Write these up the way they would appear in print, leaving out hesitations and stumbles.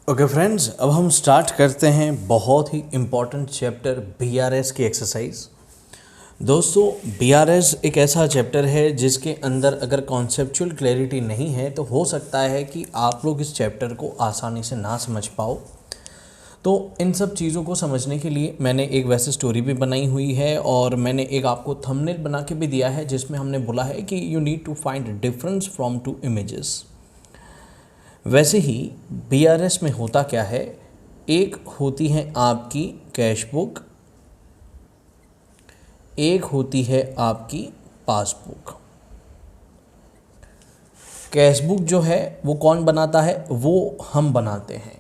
Okay friends, अब हम start करते हैं बहुत ही इम्पॉर्टेंट चैप्टर बीआरएस की एक्सरसाइज। दोस्तों, बीआरएस एक ऐसा चैप्टर है जिसके अंदर अगर कॉन्सेप्चुअल क्लैरिटी नहीं है तो हो सकता है कि आप लोग इस चैप्टर को आसानी से ना समझ पाओ। तो इन सब चीज़ों को समझने के लिए मैंने एक वैसे स्टोरी भी बनाई हुई है और मैंने एक आपको थंबनेल बना के भी दिया है जिसमें हमने बोला है कि you need to find difference from two images. वैसे ही बीआरएस में होता क्या है, एक होती है आपकी कैश बुक, एक होती है आपकी पासबुक। कैश बुक जो है वो कौन बनाता है? वो हम बनाते हैं,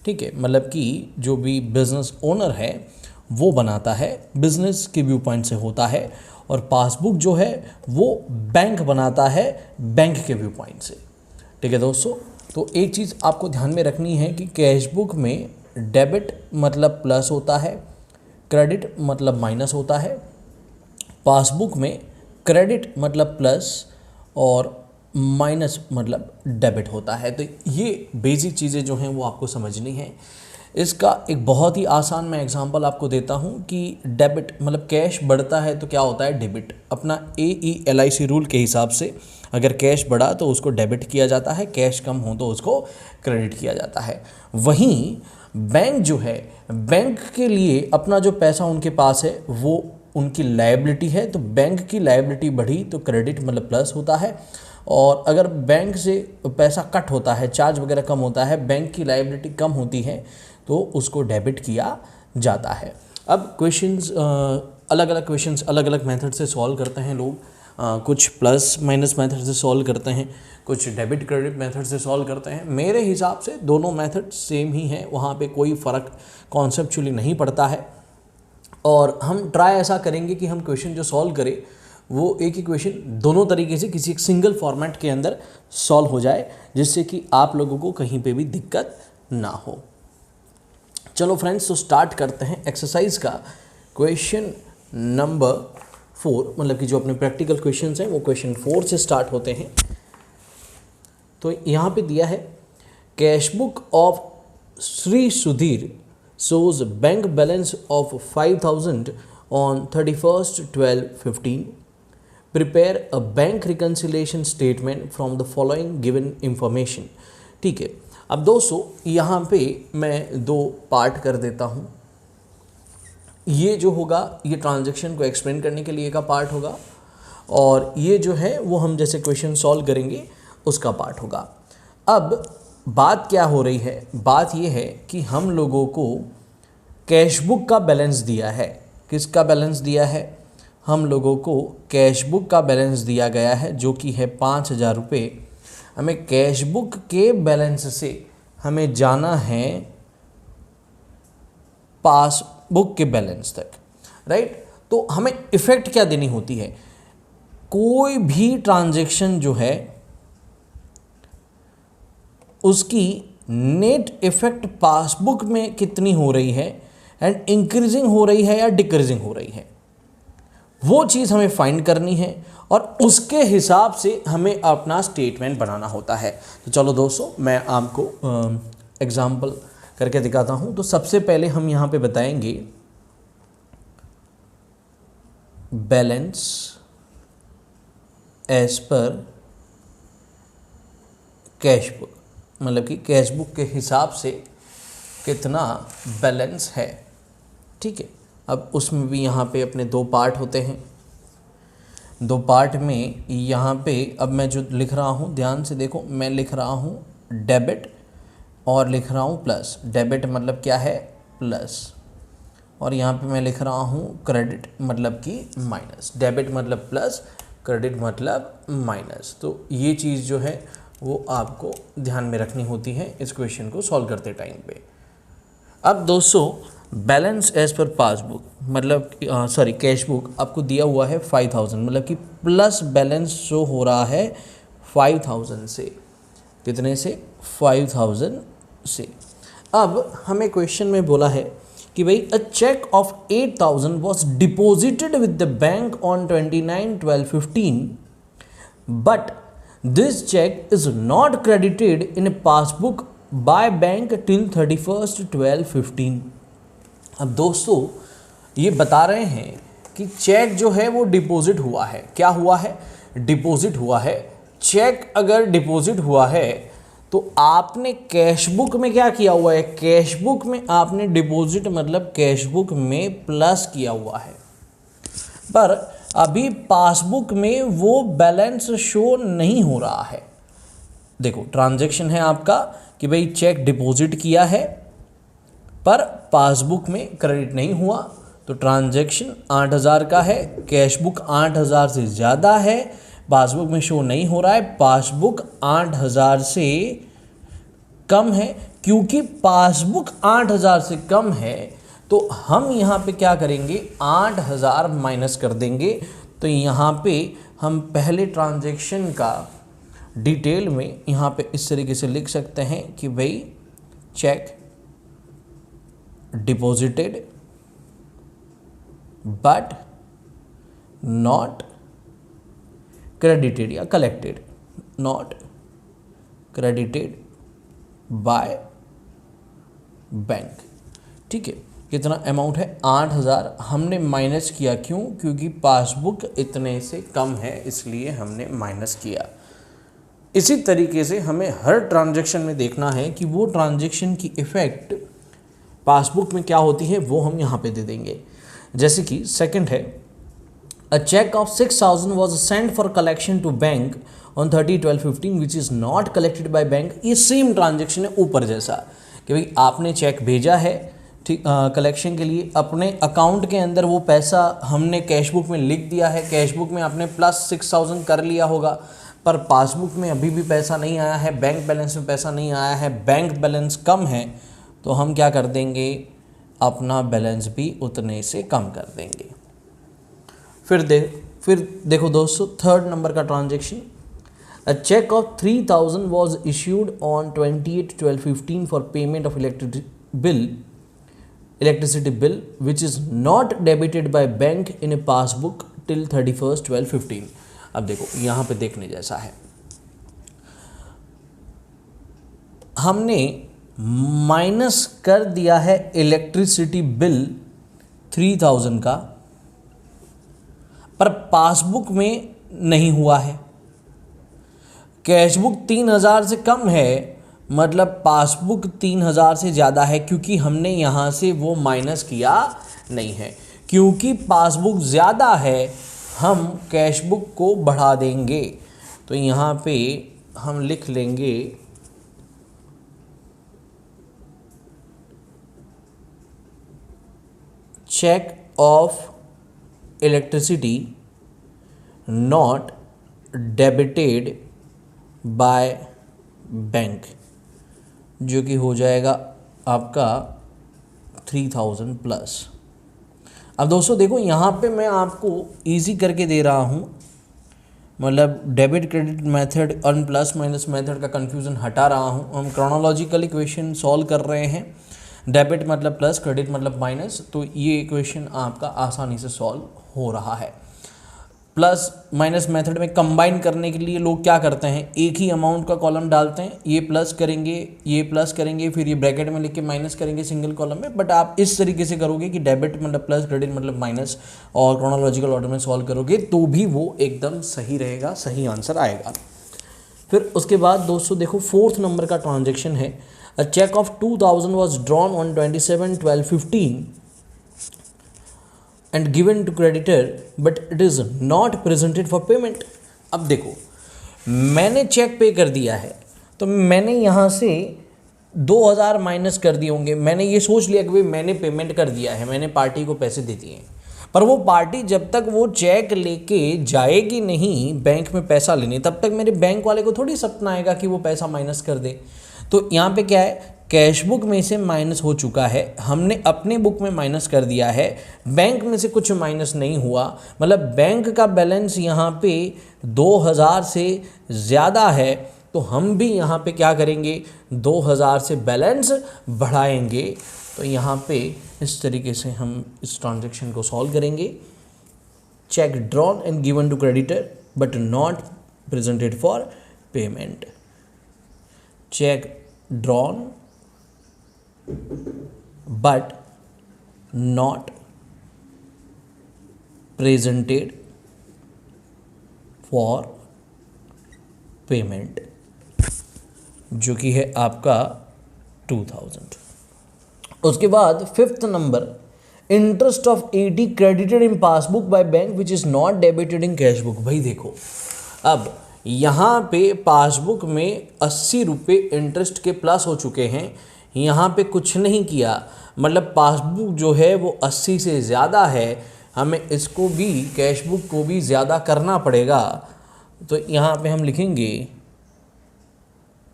ठीक है। मतलब कि जो भी बिजनेस ओनर है वो बनाता है, बिजनेस के व्यू पॉइंट से होता है। और पासबुक जो है वो बैंक बनाता है, बैंक के व्यू पॉइंट से, ठीक है दोस्तों। तो एक चीज़ आपको ध्यान में रखनी है कि कैश बुक में डेबिट मतलब प्लस होता है, क्रेडिट मतलब माइनस होता है। पासबुक में क्रेडिट मतलब प्लस और माइनस मतलब डेबिट होता है। तो ये बेसिक चीज़ें जो हैं वो आपको समझनी है। इसका एक बहुत ही आसान मैं एग्जांपल आपको देता हूँ कि डेबिट मतलब कैश बढ़ता है तो क्या होता है? डेबिट। अपना AELIC रूल के हिसाब से अगर कैश बढ़ा तो उसको डेबिट किया जाता है, कैश कम हो तो उसको क्रेडिट किया जाता है। वहीं बैंक जो है, बैंक के लिए अपना जो पैसा उनके पास है वो उनकी लायबिलिटी है। तो बैंक की लायबिलिटी बढ़ी तो क्रेडिट मतलब प्लस होता है, और अगर बैंक से पैसा कट होता है, चार्ज वगैरह कम होता है, बैंक की लायबिलिटी कम होती है तो उसको डेबिट किया जाता है। अब क्वेश्चंस अलग अलग क्वेश्चंस अलग अलग मेथड से सॉल्व करते हैं लोग। कुछ प्लस माइनस मेथड से सॉल्व करते हैं, कुछ डेबिट क्रेडिट मेथड से सॉल्व करते हैं। मेरे हिसाब से दोनों मेथड सेम ही हैं, वहाँ पे कोई फ़र्क कॉन्सेप्चुअली नहीं पड़ता है। और हम ट्राई ऐसा करेंगे कि हम क्वेश्चन जो सॉल्व करें वो एक ही क्वेश्चन दोनों तरीके से किसी एक सिंगल फॉर्मेट के अंदर सॉल्व हो जाए, जिससे कि आप लोगों को कहीं पे भी दिक्कत ना हो। चलो फ्रेंड्स, तो स्टार्ट करते हैं एक्सरसाइज का। क्वेश्चन नंबर 4, मतलब कि जो अपने प्रैक्टिकल क्वेश्चंस हैं वो क्वेश्चन 4 से स्टार्ट होते हैं। तो यहाँ पे दिया है, cash book of Shri Sudhir shows bank balance of 5000 on 31/12/15. Prepare a bank reconciliation statement from the following given information. ठीक है। अब दोस्तों यहाँ पे मैं दो पार्ट कर देता हूँ। ये जो होगा ये ट्रांजैक्शन को एक्सप्लेन करने के लिए का पार्ट होगा, और ये जो है वो हम जैसे क्वेश्चन सॉल्व करेंगे उसका पार्ट होगा। अब बात क्या हो रही है? बात ये है कि हम लोगों को कैश बुक का बैलेंस दिया है। किसका बैलेंस दिया है? हम लोगों को कैश बुक का बैलेंस दिया गया है जो कि है 5000 रुपये। हमें कैश बुक के बैलेंस से हमें जाना है पासबुक के बैलेंस तक, राइट। तो हमें इफेक्ट क्या देनी होती है? कोई भी ट्रांजैक्शन जो है उसकी नेट इफेक्ट पासबुक में कितनी हो रही है एंड इंक्रीजिंग हो रही है या डिक्रीजिंग हो रही है, वो चीज़ हमें फाइंड करनी है और उसके हिसाब से हमें अपना स्टेटमेंट बनाना होता है। तो चलो दोस्तों, मैं आपको एग्जांपल करके दिखाता हूं। तो सबसे पहले हम यहां पे बताएंगे balance as per cash book, मतलब कि कैश बुक के हिसाब से कितना बैलेंस है, ठीक है। अब उसमें भी यहाँ पे अपने दो पार्ट होते हैं। दो पार्ट में यहाँ पे अब मैं जो लिख रहा हूँ ध्यान से देखो, मैं लिख रहा हूँ डेबिट और लिख रहा हूँ प्लस। डेबिट मतलब क्या है? प्लस। और यहाँ पे मैं लिख रहा हूँ क्रेडिट मतलब कि माइनस। डेबिट मतलब प्लस, क्रेडिट मतलब माइनस। तो ये चीज़ जो है वो आपको ध्यान में रखनी होती है इस क्वेश्चन को सॉल्व करते टाइम पे। अब दोस्तों, बैलेंस एज पर पासबुक मतलब कैश बुक आपको दिया हुआ है 5000, मतलब कि प्लस बैलेंस शो हो रहा है 5000 से। कितने से? 5000 से। अब हमें क्वेश्चन में बोला है कि भाई a cheque of 8000 was deposited with the bank on 29/12/15, but this cheque is not credited in a passbook by bank till 31/12/15। अब दोस्तों ये बता रहे हैं कि चेक जो है वो डिपॉजिट हुआ है। क्या हुआ है? डिपॉजिट हुआ है। चेक अगर डिपॉजिट हुआ है तो आपने कैश बुक में क्या किया हुआ है? कैश बुक में आपने डिपॉजिट मतलब कैश बुक में प्लस किया हुआ है, पर अभी पासबुक में वो बैलेंस शो नहीं हो रहा है। देखो ट्रांजैक्शन है आपका कि भाई चेक डिपॉजिट किया है पर पासबुक में क्रेडिट नहीं हुआ, तो ट्रांजैक्शन 8,000 का है, कैश बुक 8,000 से ज़्यादा है, पासबुक में शो नहीं हो रहा है, पासबुक 8,000 से कम है। क्योंकि पासबुक 8,000 से कम है तो हम यहाँ पे क्या करेंगे? 8,000 माइनस कर देंगे। तो यहाँ पे हम पहले ट्रांजैक्शन का डिटेल में यहाँ पे इस तरीके से लिख सकते हैं कि भाई cheque deposited but not credited या collected, not credited by bank. ठीक है, कितना अमाउंट है? 8,000 हमने माइनस किया। क्यों? क्योंकि पासबुक इतने से कम है इसलिए हमने माइनस किया। इसी तरीके से हमें हर ट्रांजैक्शन में देखना है कि वो ट्रांजैक्शन की इफ़ेक्ट पासबुक में क्या होती है, वो हम यहाँ पे दे देंगे। जैसे कि सेकंड है, a cheque of 6,000 was send for collection to bank on 30/12/15 which is not collected by bank. ये सेम ट्रांजैक्शन है ऊपर जैसा कि भाई आपने चेक भेजा है ठीक कलेक्शन के लिए, अपने अकाउंट के अंदर वो पैसा हमने कैश बुक में लिख दिया है, कैश बुक में आपने प्लस 6,000 कर लिया होगा, पर पासबुक में अभी भी पैसा नहीं आया है, बैंक बैलेंस में पैसा नहीं आया है, बैंक बैलेंस कम है, तो हम क्या कर देंगे? अपना बैलेंस भी उतने से कम कर देंगे। फिर देखो दोस्तों थर्ड नंबर का transaction, a cheque of 3,000 was issued on 28/12/15 for payment of electricity bill which is not debited by bank in a passbook till 31/12/15। अब देखो यहाँ पे देखने जैसा है, हमने माइनस कर दिया है इलेक्ट्रिसिटी बिल 3,000 का, पर पासबुक में नहीं हुआ है। कैश बुक 3,000 से कम है मतलब पासबुक 3,000 से ज़्यादा है, क्योंकि हमने यहाँ से वो माइनस किया नहीं है। क्योंकि पासबुक ज़्यादा है हम कैश बुक को बढ़ा देंगे, तो यहाँ पे हम लिख लेंगे cheque of electricity not debited by bank, जो कि हो जाएगा आपका 3,000 प्लस। अब दोस्तों देखो यहाँ पे मैं आपको इजी करके दे रहा हूँ, मतलब डेबिट क्रेडिट मेथड और प्लस माइनस मेथड का कन्फ्यूज़न हटा रहा हूँ। हम क्रोनोलॉजिकल इक्वेशन सॉल्व कर रहे हैं, डेबिट मतलब प्लस, क्रेडिट मतलब माइनस, तो ये इक्वेशन आपका आसानी से सॉल्व हो रहा है। प्लस माइनस मेथड में कंबाइन करने के लिए लोग क्या करते हैं, एक ही अमाउंट का कॉलम डालते हैं, ये प्लस करेंगे, फिर ये ब्रैकेट में लिख के माइनस करेंगे सिंगल कॉलम में। बट आप इस तरीके से करोगे कि डेबिट मतलब प्लस, क्रेडिट मतलब माइनस, और क्रोनोलॉजिकल ऑर्डर में सॉल्व करोगे तो भी वो एकदम सही रहेगा, सही आंसर आएगा। फिर उसके बाद दोस्तों देखो फोर्थ नंबर का ट्रांजेक्शन है, a cheque of 2,000 was drawn on 27/12/15 and given to creditor but it is not presented for payment। अब देखो मैंने चेक पे कर दिया है तो मैंने यहाँ से 2,000 माइनस कर दिए होंगे। मैंने ये सोच लिया कि भाई मैंने पेमेंट कर दिया है, मैंने पार्टी को पैसे दे दिए हैं, पर वो पार्टी जब तक वो चेक लेके जाएगी नहीं बैंक में पैसा लेने, तब तक मेरे बैंक वाले को थोड़ी सपना आएगा कि वो पैसा माइनस कर दे। तो यहाँ पे क्या है, कैश बुक में से माइनस हो चुका है, हमने अपने बुक में माइनस कर दिया है, बैंक में से कुछ माइनस नहीं हुआ, मतलब बैंक का बैलेंस यहाँ पे 2,000 से ज़्यादा है, तो हम भी यहाँ पे क्या करेंगे, 2,000 से बैलेंस बढ़ाएंगे। तो यहाँ पे इस तरीके से हम इस ट्रांजैक्शन को सॉल्व करेंगे, cheque drawn and given to creditor but not presented for payment. Cheque drawn but not presented for payment, जो कि है आपका 2000। उसके बाद 5th number, interest of 80 credited in passbook by bank which is not debited in cash book. भाई देखो, अब यहाँ पे पासबुक में 80 रुपये इंटरेस्ट के प्लस हो चुके हैं, यहाँ पे कुछ नहीं किया, मतलब पासबुक जो है वो 80 से ज़्यादा है, हमें इसको भी कैश बुक को भी ज़्यादा करना पड़ेगा। तो यहाँ पे हम लिखेंगे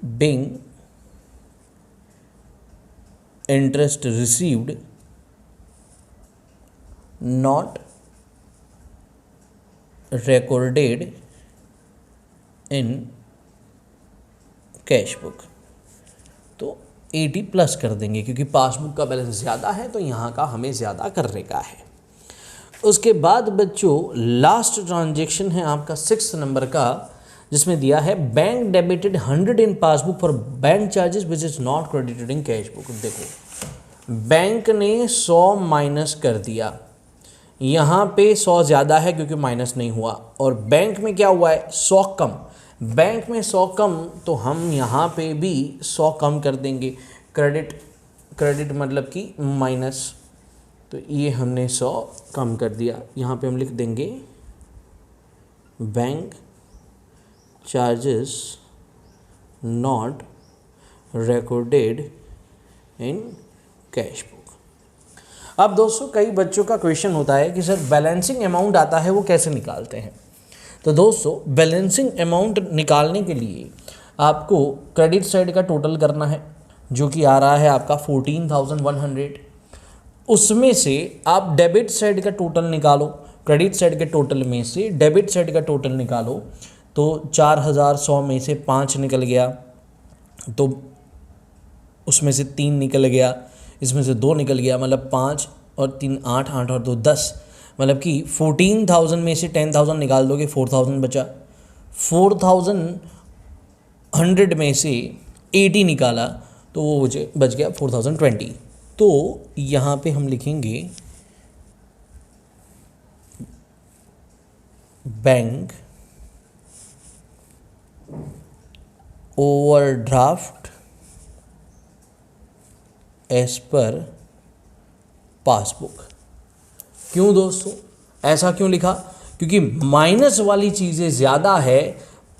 being interest received not recorded in cash book. तो 80 प्लस कर देंगे क्योंकि पासबुक का बैलेंस ज़्यादा है, तो यहाँ का हमें ज़्यादा करने का है। उसके बाद बच्चों लास्ट ट्रांजेक्शन है आपका 6th नंबर का, जिसमें दिया है bank debited 100 in passbook for bank charges which is not credited in cash book. देखो, बैंक ने 100 माइनस कर दिया, यहाँ पे 100 ज़्यादा है क्योंकि माइनस नहीं हुआ, और बैंक में क्या हुआ है 100 कम, बैंक में 100 कम, तो हम यहाँ पे भी 100 कम कर देंगे। क्रेडिट मतलब कि माइनस, तो ये हमने 100 कम कर दिया। यहाँ पे हम लिख देंगे bank charges not recorded in cash book. अब दोस्तों कई बच्चों का क्वेश्चन होता है कि सर बैलेंसिंग अमाउंट आता है वो कैसे निकालते हैं। तो दोस्तों बैलेंसिंग अमाउंट निकालने के लिए आपको क्रेडिट साइड का टोटल करना है, जो कि आ रहा है आपका 14,100। उसमें से आप डेबिट साइड का टोटल निकालो, क्रेडिट साइड के टोटल में से डेबिट साइड का टोटल निकालो, तो 4,100 में से 5 निकल गया, तो उसमें से 3 निकल गया, इसमें से 2 निकल गया, मतलब 5 और 3 8, 8 और 2 10, मतलब कि 14,000 में से 10,000 निकाल दोगे 4,000 बचा। 4,100 में से 80 निकाला तो वो बच गया 4,020। तो यहाँ पे हम लिखेंगे bank overdraft as per passbook. क्यों दोस्तों ऐसा क्यों लिखा? क्योंकि माइनस वाली चीज़ें ज़्यादा है,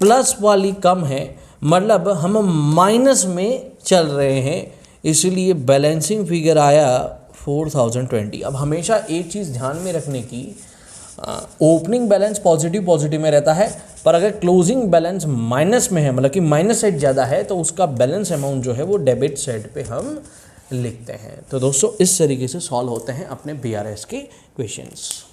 प्लस वाली कम है, मतलब हम माइनस में चल रहे हैं, इसलिए बैलेंसिंग फिगर आया 4,020। अब हमेशा एक चीज़ ध्यान में रखने की, ओपनिंग बैलेंस पॉजिटिव में रहता है, पर अगर क्लोजिंग बैलेंस माइनस में है, मतलब कि माइनस साइड ज़्यादा है, तो उसका बैलेंस अमाउंट जो है वो डेबिट साइड पे हम लिखते हैं। तो दोस्तों इस तरीके से सॉल्व होते हैं अपने BRS के क्वेश्चंस।